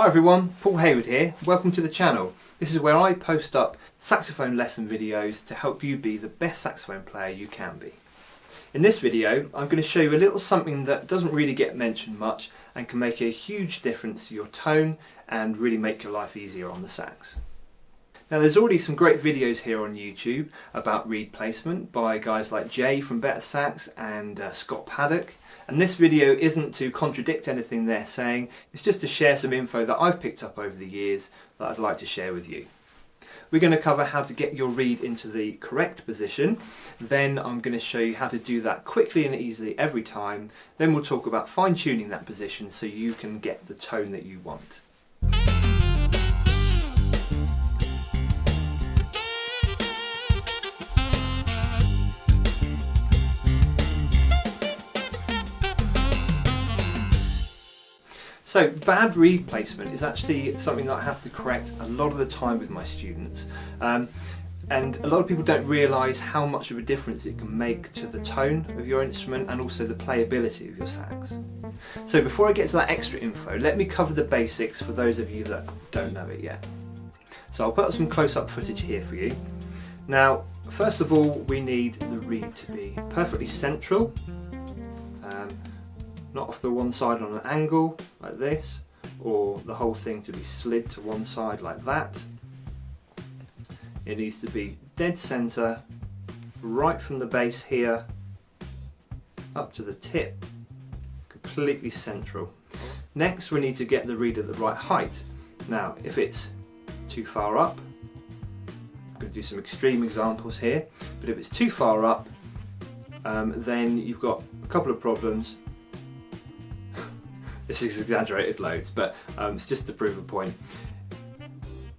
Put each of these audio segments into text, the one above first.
Hi everyone, Paul Haywood here. Welcome to the channel. This is where I post up saxophone lesson videos to help you be the best saxophone player you can be. In this video I'm going to show you a little something that doesn't really get mentioned much and can make a huge difference to your tone and really make your life easier on the sax. Now there's already some great videos here on YouTube about reed placement by guys like Jay from Better Sax and Scott Paddock, and this video isn't to contradict anything they're saying, it's just to share some info that I've picked up over the years that I'd like to share with you. We're going to cover how to get your reed into the correct position, then I'm going to show you how to do that quickly and easily every time, then we'll talk about fine-tuning that position so you can get the tone that you want. So bad reed placement is actually something that I have to correct a lot of the time with my students, and a lot of people don't realise how much of a difference it can make to the tone of your instrument and also the playability of your sax. So before I get to that extra info, let me cover the basics for those of you that don't know it yet. So I'll put up some close-up footage here for you. Now first of all we need the reed to be perfectly central, not off the one side on an angle like this, or the whole thing to be slid to one side like that. It needs to be dead centre, right from the base here up to the tip, completely central. Next we need to get the reed at the right height. Now if it's too far up, I'm going to do some extreme examples here, but if it's too far up then you've got a couple of problems. This is exaggerated loads, but it's just to prove a point.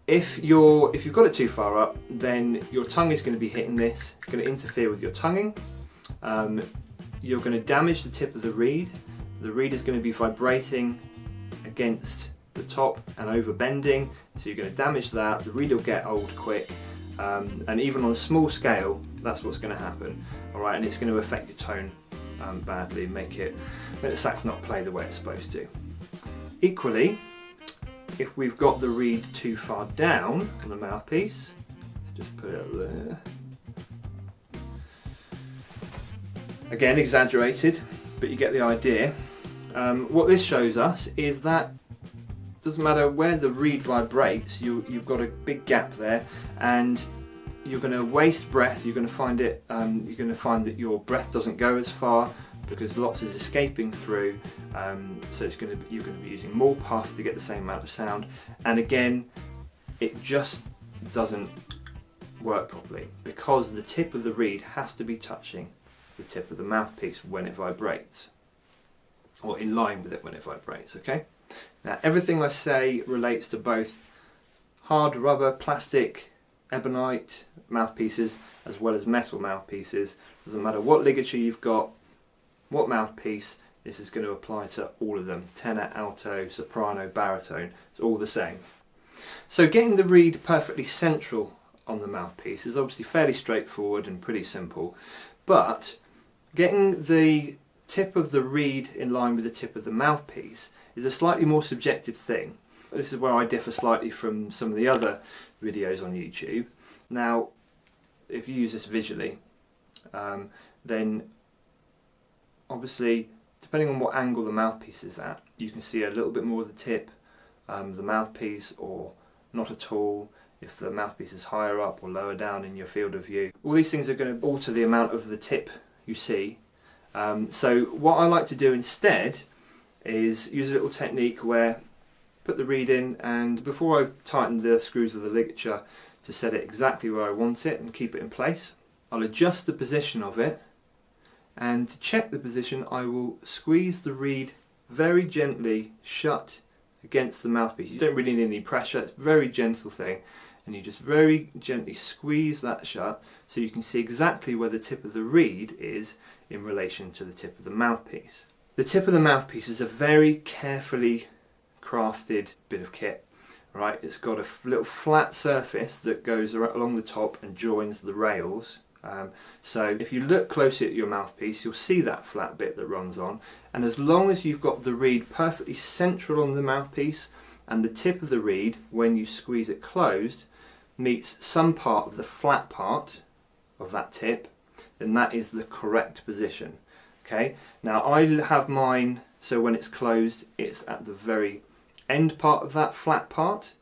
If you've got it too far up, then your tongue is going to be hitting this. It's going to interfere with your tonguing. You're going to damage the tip of the reed. The reed is going to be vibrating against the top and over bending, so you're going to damage that. The reed will get old quick, and even on a small scale, that's what's going to happen. All right, and it's going to affect your tone badly, make the sax not play the way it's supposed to. Equally, if we've got the reed too far down on the mouthpiece, let's just put it up there. Again, exaggerated, but you get the idea. What this shows us is that it doesn't matter where the reed vibrates, you've got a big gap there, and you're going to waste breath. You're going to find that your breath doesn't go as far because lots is escaping through. So you're going to be using more puff to get the same amount of sound, and again, it just doesn't work properly because the tip of the reed has to be touching the tip of the mouthpiece when it vibrates, or in line with it when it vibrates. Okay. Now everything I say relates to both hard rubber, plastic, ebonite mouthpieces as well as metal mouthpieces. Doesn't matter what ligature you've got, what mouthpiece, this is going to apply to all of them. Tenor, alto, soprano, baritone, it's all the same. So getting the reed perfectly central on the mouthpiece is obviously fairly straightforward and pretty simple, but getting the tip of the reed in line with the tip of the mouthpiece is a slightly more subjective thing. This is where I differ slightly from some of the other videos on YouTube. Now, if you use this visually, then obviously, depending on what angle the mouthpiece is at, you can see a little bit more of the tip, the mouthpiece, or not at all, if the mouthpiece is higher up or lower down in your field of view. All these things are going to alter the amount of the tip you see. So what I like to do instead is use a little technique where put the reed in, and before I tighten the screws of the ligature to set it exactly where I want it and keep it in place, I'll adjust the position of it, and to check the position I will squeeze the reed very gently shut against the mouthpiece. You don't really need any pressure, it's a very gentle thing, and you just very gently squeeze that shut so you can see exactly where the tip of the reed is in relation to the tip of the mouthpiece. The tip of the mouthpiece is a very carefully crafted bit of kit, right? It's got a little flat surface that goes along the top and joins the rails So if you look closely at your mouthpiece, you'll see that flat bit that runs on, and as long as you've got the reed perfectly central on the mouthpiece and the tip of the reed, when you squeeze it closed, meets some part of the flat part of that tip, then that is the correct position. Okay, now I have mine so when it's closed it's at the very end part of that flat part.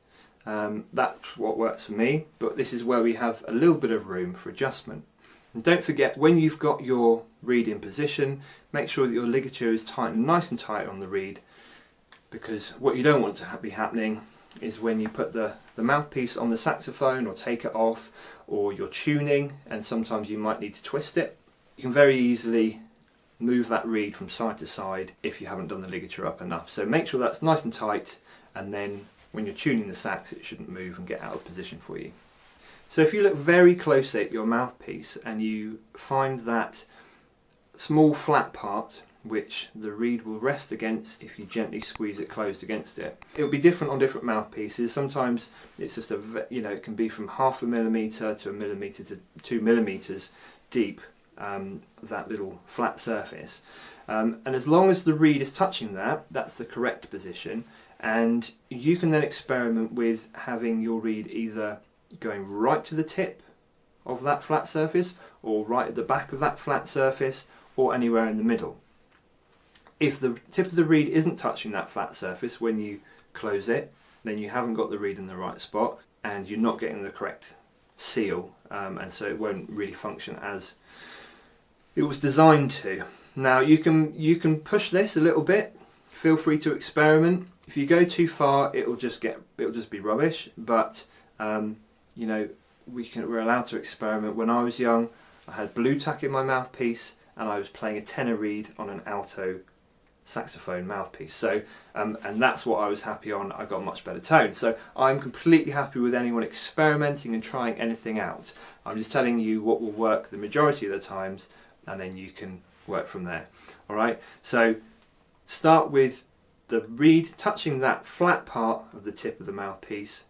That's what works for me, but this is where we have a little bit of room for adjustment. And don't forget, when you've got your reed in position, make sure that your ligature is tight and nice and tight on the reed, because what you don't want to be happening is when you put the mouthpiece on the saxophone or take it off, or you're tuning and sometimes you might need to twist it, you can very easily move that reed from side to side if you haven't done the ligature up enough. So make sure that's nice and tight, and then when you're tuning the sax it shouldn't move and get out of position for you. So if you look very closely at your mouthpiece and you find that small flat part which the reed will rest against if you gently squeeze it closed against it. It'll be different on different mouthpieces. Sometimes it's just it can be from 0.5 millimetre to 1 millimetre to 2 millimetres deep, that little flat surface. And as long as the reed is touching that, that's the correct position. And you can then experiment with having your reed either going right to the tip of that flat surface, or right at the back of that flat surface, or anywhere in the middle. If the tip of the reed isn't touching that flat surface when you close it, then you haven't got the reed in the right spot and you're not getting the correct seal, and so it won't really function as it was designed to. Now you can push this a little bit. Feel free to experiment. If you go too far, it'll just be rubbish. But you know, we're allowed to experiment. When I was young, I had blue tack in my mouthpiece and I was playing a tenor reed on an alto saxophone mouthpiece. So and that's what I was happy on. I got a much better tone. So I'm completely happy with anyone experimenting and trying anything out. I'm just telling you what will work the majority of the times, and then you can work from there. Alright, so start with the reed touching that flat part of the tip of the mouthpiece,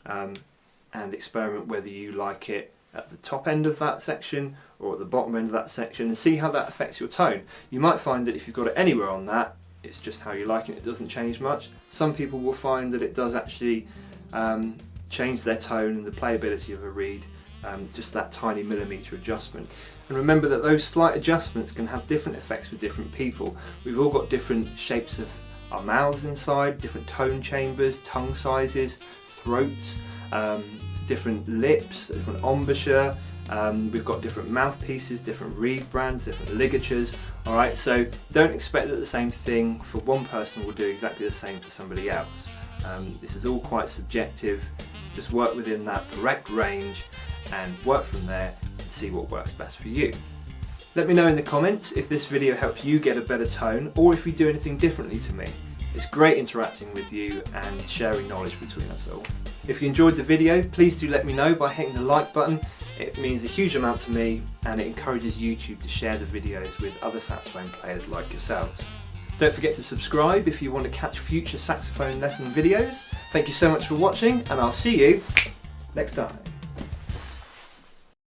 and experiment whether you like it at the top end of that section or at the bottom end of that section, and see how that affects your tone. You might find that if you've got it anywhere on that, it's just how you like it, it doesn't change much. Some people will find that it does actually change their tone and the playability of a reed, just that tiny millimetre adjustment. And remember that those slight adjustments can have different effects with different people. We've all got different shapes of our mouths inside, different tone chambers, tongue sizes, throats, different lips, different embouchure, we've got different mouthpieces, different reed brands, different ligatures. Alright, so don't expect that the same thing for one person will do exactly the same for somebody else. This is all quite subjective. Just work within that correct range and work from there and see what works best for you. Let me know in the comments if this video helps you get a better tone, or if you do anything differently to me. It's great interacting with you and sharing knowledge between us all. If you enjoyed the video, please do let me know by hitting the like button. It means a huge amount to me, and it encourages YouTube to share the videos with other saxophone players like yourselves. Don't forget to subscribe if you want to catch future saxophone lesson videos. Thank you so much for watching, and I'll see you next time.